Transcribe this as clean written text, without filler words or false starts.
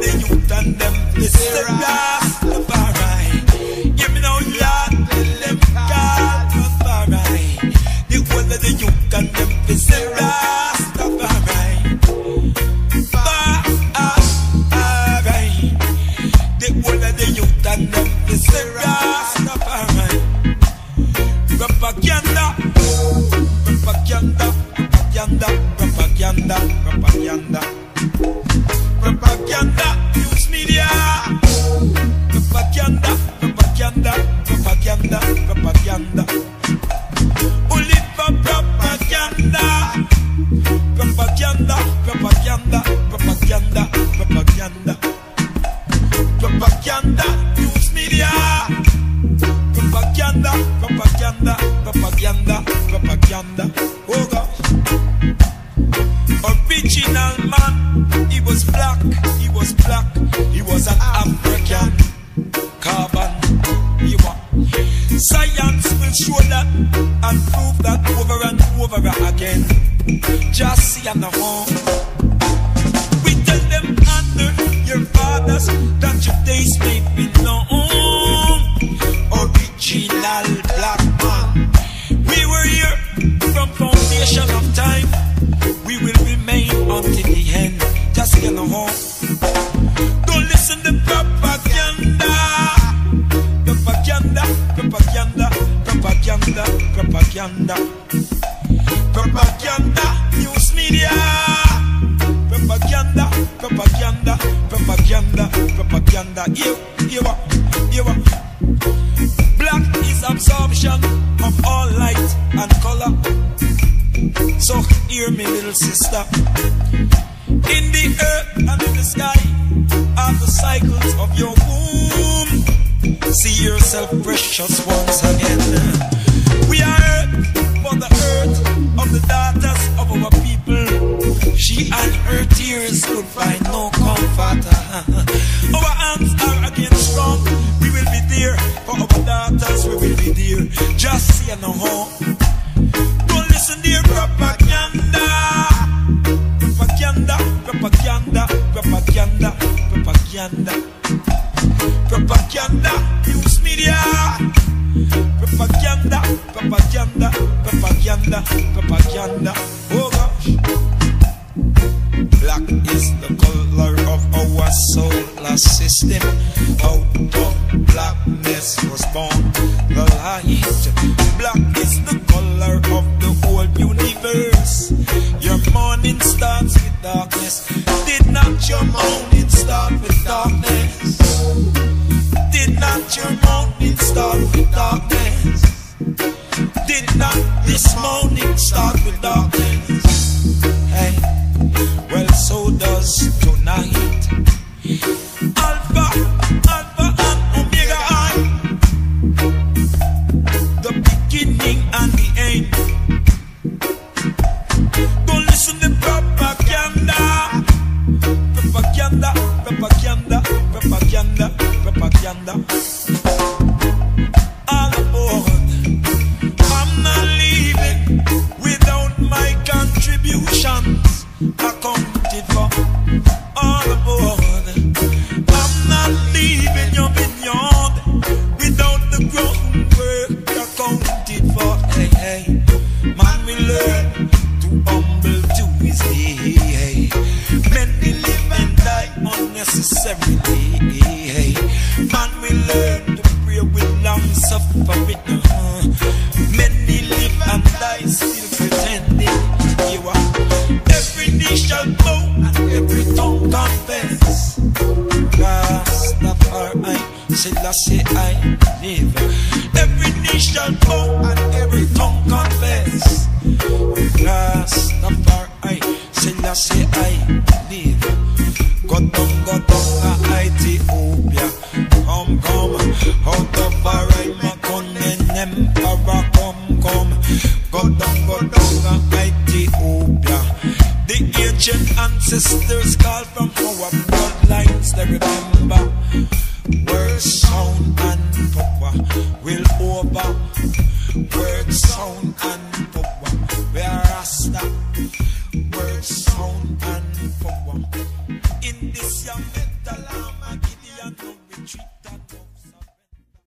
the youth and them listen Rastafari. Give me now, Lord, tell them Rastafari. The whole of the youth and them listen Rastafari. The whole of the youth and them listen Rastafari. Propaganda, propaganda, propaganda, propaganda, propaganda, propaganda, news media, propaganda, propaganda, propaganda, propaganda, only for propaganda, propaganda, propaganda, propaganda, propaganda, propaganda, news media. Propaganda, propaganda, propaganda, propaganda. Oh gosh. Original man, he was black, he was black, he was an African. Carbon, he was. Science will show that and prove that over and over again. Just see on the home. We tell them under your fathers that your days may be long. Original black man. We were here from foundation of time. We will remain until the end. Just get home. Don't listen to propaganda. Propaganda, propaganda, propaganda, propaganda. Propaganda, news media. Propaganda, propaganda, propaganda, propaganda. You. Black is absorption of all light and color. So hear me, little sister. In the earth and in the sky are the cycles of your womb. See yourself precious once again. We are earth for the earth of the daughters of our people. She and her tears could find no comfort. Our hands are again strong. We will be there for our daughters. We will be there. Just see no home. Don't listen to your propaganda. Propaganda, propaganda, propaganda, propaganda, propaganda, news media. Propaganda, propaganda, propaganda, propaganda. Oh gosh. Black is the color of our solar system. Out of blackness was born the light. Black is the color of the whole universe. Your morning starts with darkness. Did not your morning start with darkness? Did not your morning start with darkness? Did not this morning start with darkness? Hey, well, so does tonight. Alpha, Alpha and Omega I, the beginning and the end. Don't listen to propaganda. Propaganda, propaganda, propaganda, propaganda. All aboard. I'm not leaving without my contributions accounted for. All aboard. I'm not leaving your vineyard without the groundwork accounted for. Hey, hey, man, we learn to humble to his day. Men they live and die unnecessarily. Hey, man, we learn to pray with long suffering. Many live and die still pretending. You are. Every knee shall bow and every tongue confess. Rastafari, Selassie I live. Every knee shall bow and every tongue confess. Rastafari, Selassie I live. Go down, Ethiopia. Come, out of Makon and Emperor, come. Go down, Ethiopia. The ancient ancestors call from our bloodlines. They remember where sound and power will over. Where